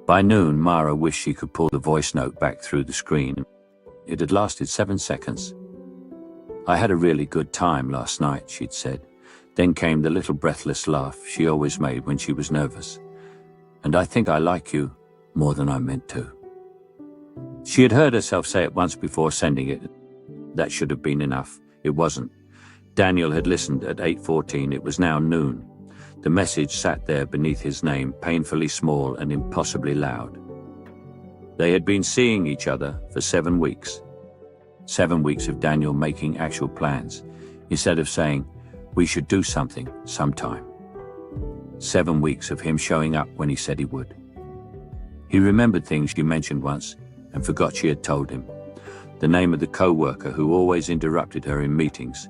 By noon, Mara wished she could pull the voice note back through the screen. It had lasted 7 seconds. "I had a really good time last night," she'd said. Then came the little breathless laugh she always made when she was nervous. "And I think I like you more than I meant to." She had heard herself say it once before sending it. That should have been enough. It wasn't. Daniel had listened at 8:14. It was now noon. The message sat there beneath his name, painfully small and impossibly loud. They had been seeing each other for 7 weeks. 7 weeks of Daniel making actual plans, instead of saying, "We should do something sometime." 7 weeks of him showing up when he said he would. He remembered things she mentioned once and forgot she had told him. The name of the co-worker who always interrupted her in meetings.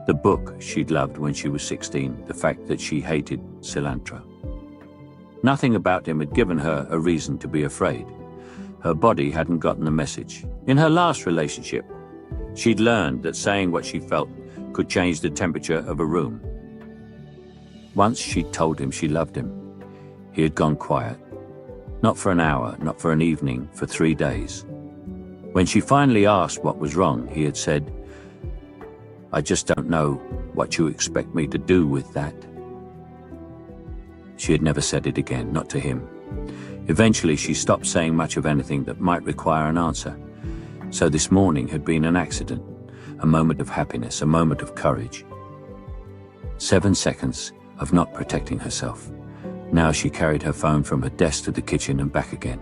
The book she'd loved when she was 16, the fact that she hated cilantro. Nothing about him had given her a reason to be afraid. Her body hadn't gotten the message. In her last relationship, she'd learned that saying what she felt could change the temperature of a room. Once she'd told him she loved him. He had gone quiet. Not for an hour, not for an evening, for 3 days. When she finally asked what was wrong, he had said, "I just don't know what you expect me to do with that." She had never said it again, not to him. Eventually, she stopped saying much of anything that might require an answer. So this morning had been an accident, a moment of happiness, a moment of courage. 7 seconds of not protecting herself. Now she carried her phone from her desk to the kitchen and back again.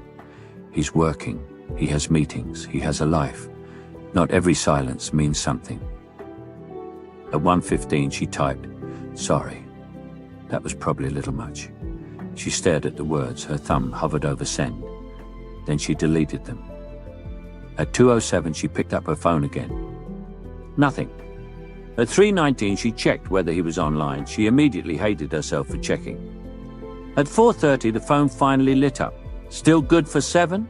He's working, he has meetings, he has a life. Not every silence means something. At 1:15 she typed, "Sorry." That was probably a little much. She stared at the words, her thumb hovered over send. Then she deleted them. At 2:07 she picked up her phone again. Nothing. At 3:19 she checked whether he was online. She immediately hated herself for checking. At 4:30 the phone finally lit up. "Still good for 7?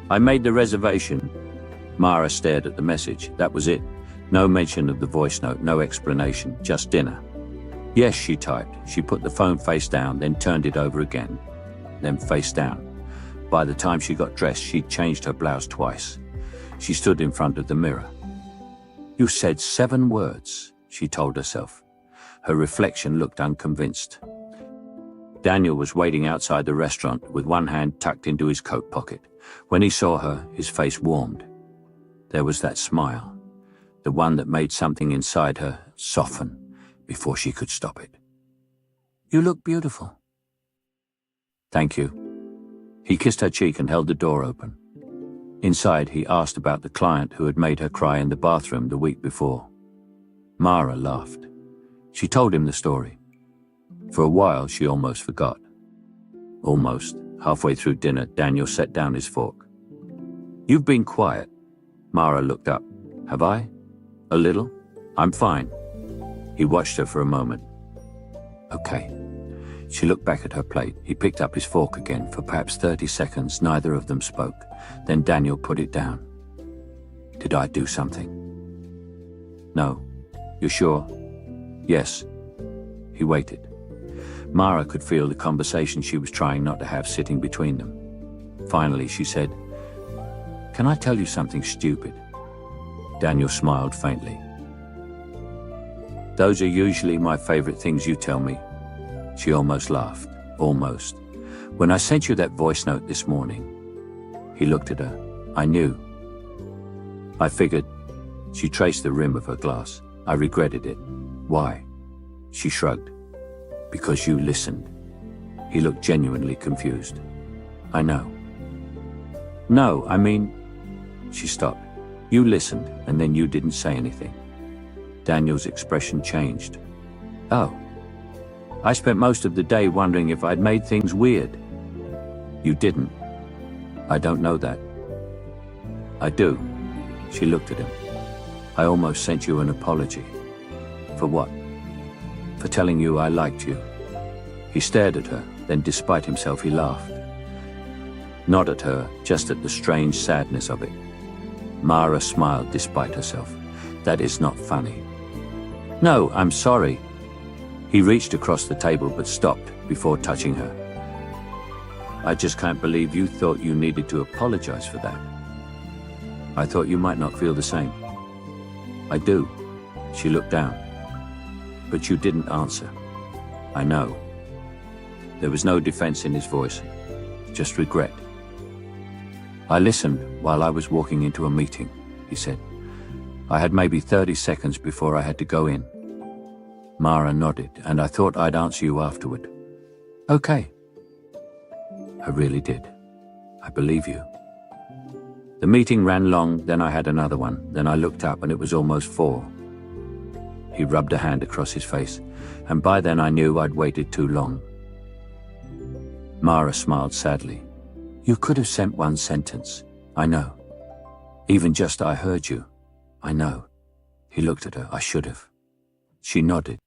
I made the reservation." Mara stared at the message. That was it. No mention of the voice note, no explanation, just dinner. "Yes," she typed. She put the phone face down, then turned it over again, then face down. By the time she got dressed, she'd changed her blouse twice. She stood in front of the mirror. "You said 7 words," she told herself. Her reflection looked unconvinced. Daniel was waiting outside the restaurant with one hand tucked into his coat pocket. When he saw her, his face warmed. There was that smile, the one that made something inside her soften before she could stop it. "You look beautiful." "Thank you." He kissed her cheek and held the door open. Inside, he asked about the client who had made her cry in the bathroom the week before. Mara laughed. She told him the story. For a while, she almost forgot. Almost. Halfway through dinner, Daniel set down his fork. "You've been quiet." Mara looked up. "Have I? A little? I'm fine." He watched her for a moment. "Okay." She looked back at her plate. He picked up his fork again. For perhaps 30 seconds, neither of them spoke. Then Daniel put it down. "Did I do something?" "No." "You're sure?" "Yes." He waited. Mara could feel the conversation she was trying not to have sitting between them. Finally, she said, "Can I tell you something stupid?" Daniel smiled faintly. "Those are usually my favorite things you tell me." She almost laughed. Almost. "When I sent you that voice note this morning." He looked at her. "I knew. I figured." She traced the rim of her glass. "I regretted it." "Why?" She shrugged. "Because you listened." He looked genuinely confused. "I know." "No, I mean..." She stopped. "You listened, and then you didn't say anything." Daniel's expression changed. "Oh. I spent most of the day wondering if I'd made things weird." "You didn't." "I don't know that." "I do." She looked at him. "I almost sent you an apology." "For what?" "For telling you I liked you." He stared at her, then despite himself he laughed. Not at her, just at the strange sadness of it. Mara smiled despite herself. "That is not funny." "No, I'm sorry." He reached across the table but stopped before touching her. I just can't believe you thought you needed to apologize for that. I thought you might not feel the same. I do. She looked down. But you didn't answer. I know. There was no defense in his voice, just regret. I listened while I was walking into a meeting, he said. I had maybe 30 seconds before I had to go in. Mara nodded, and I thought I'd answer you afterward. Okay. I really did. I believe you. The meeting ran long, then I had another one. Then I looked up and it was almost 4. He rubbed a hand across his face, and by then I knew I'd waited too long. Mara smiled sadly. You could have sent one sentence. I know. Even just I heard you. I know. He looked at her. I should have. She nodded.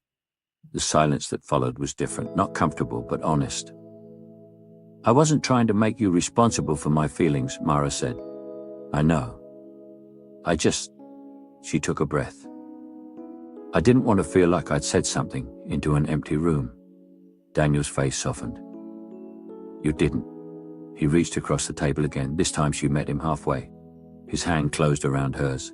The silence that followed was different, not comfortable, but honest. I wasn't trying to make you responsible for my feelings, Mara said. I know. She took a breath. I didn't want to feel like I'd said something into an empty room. Daniel's face softened. You didn't. He reached across the table again. This time she met him halfway. His hand closed around hers.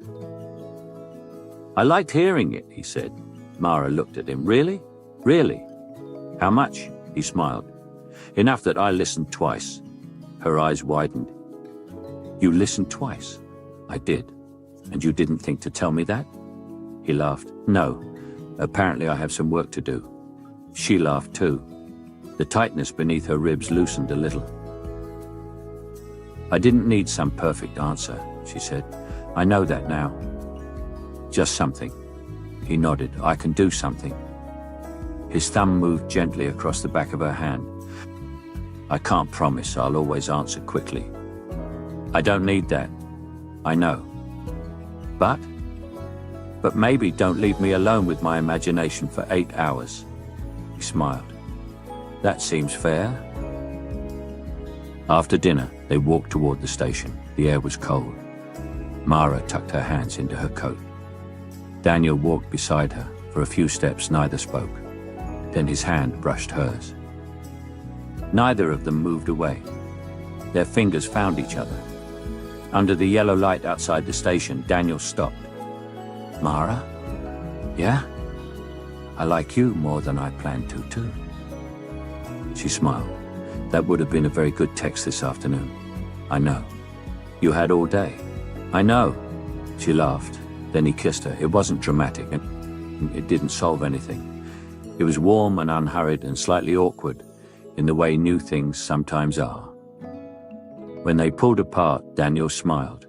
I liked hearing it, he said. Mara looked at him. Really? Really? How much? He smiled. Enough that I listened twice. Her eyes widened. You listened twice? I did. And you didn't think to tell me that? He laughed. No. Apparently I have some work to do. She laughed too. The tightness beneath her ribs loosened a little. I didn't need some perfect answer, she said. I know that now. Just something. He nodded. I can do something. His thumb moved gently across the back of her hand. I can't promise I'll always answer quickly. I don't need that. I know. But maybe don't leave me alone with my imagination for 8 hours. He smiled. That seems fair. After dinner, they walked toward the station. The air was cold. Mara tucked her hands into her coat. Daniel walked beside her. For a few steps, neither spoke. Then his hand brushed hers. Neither of them moved away. Their fingers found each other. Under the yellow light outside the station, Daniel stopped. Mara? Yeah? I like you more than I planned to, too. She smiled. That would have been a very good text this afternoon. I know. You had all day. I know. She laughed. Then he kissed her. It wasn't dramatic, and it didn't solve anything. It was warm and unhurried and slightly awkward, in the way new things sometimes are. When they pulled apart, Daniel smiled.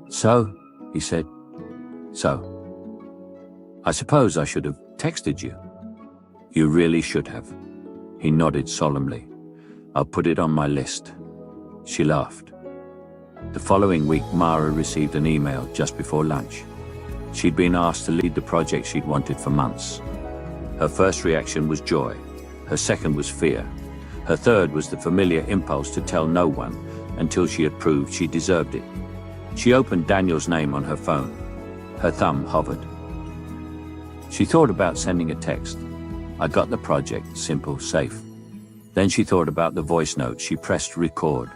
So, he said. So. I suppose I should have texted you. You really should have. He nodded solemnly. I'll put it on my list. She laughed. The following week, Mara received an email just before lunch. She'd been asked to lead the project she'd wanted for months. Her first reaction was joy. Her second was fear. Her third was the familiar impulse to tell no one until she had proved she deserved it. She opened Daniel's name on her phone. Her thumb hovered. She thought about sending a text. I got the project, simple, safe. Then she thought about the voice note. She pressed record.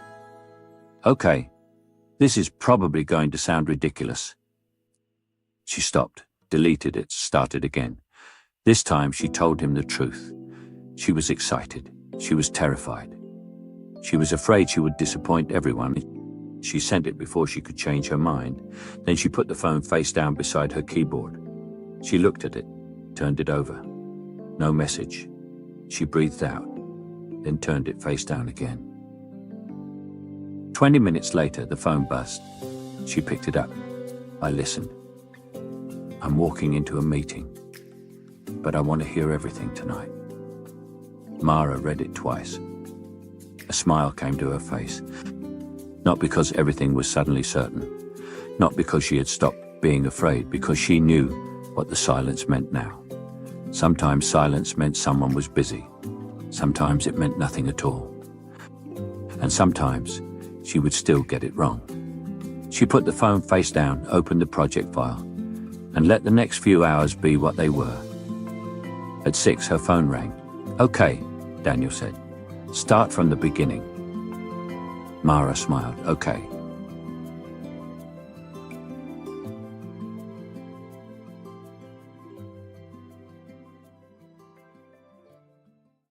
Okay, this is probably going to sound ridiculous. She stopped, deleted it, started again. This time she told him the truth. She was excited. She was terrified. She was afraid she would disappoint everyone. She sent it before she could change her mind. Then she put the phone face down beside her keyboard. She looked at it, turned it over. No message. She breathed out, then turned it face down again. 20 minutes later, the phone buzzed. She picked it up. I listened. I'm walking into a meeting, but I want to hear everything tonight. Mara read it twice. A smile came to her face. Not because everything was suddenly certain. Not because she had stopped being afraid, because she knew what the silence meant now. Sometimes silence meant someone was busy. Sometimes it meant nothing at all. And sometimes she would still get it wrong. She put the phone face down, opened the project file, and let the next few hours be what they were. At 6, her phone rang. Okay, Daniel said. Start from the beginning. Mara smiled. Okay.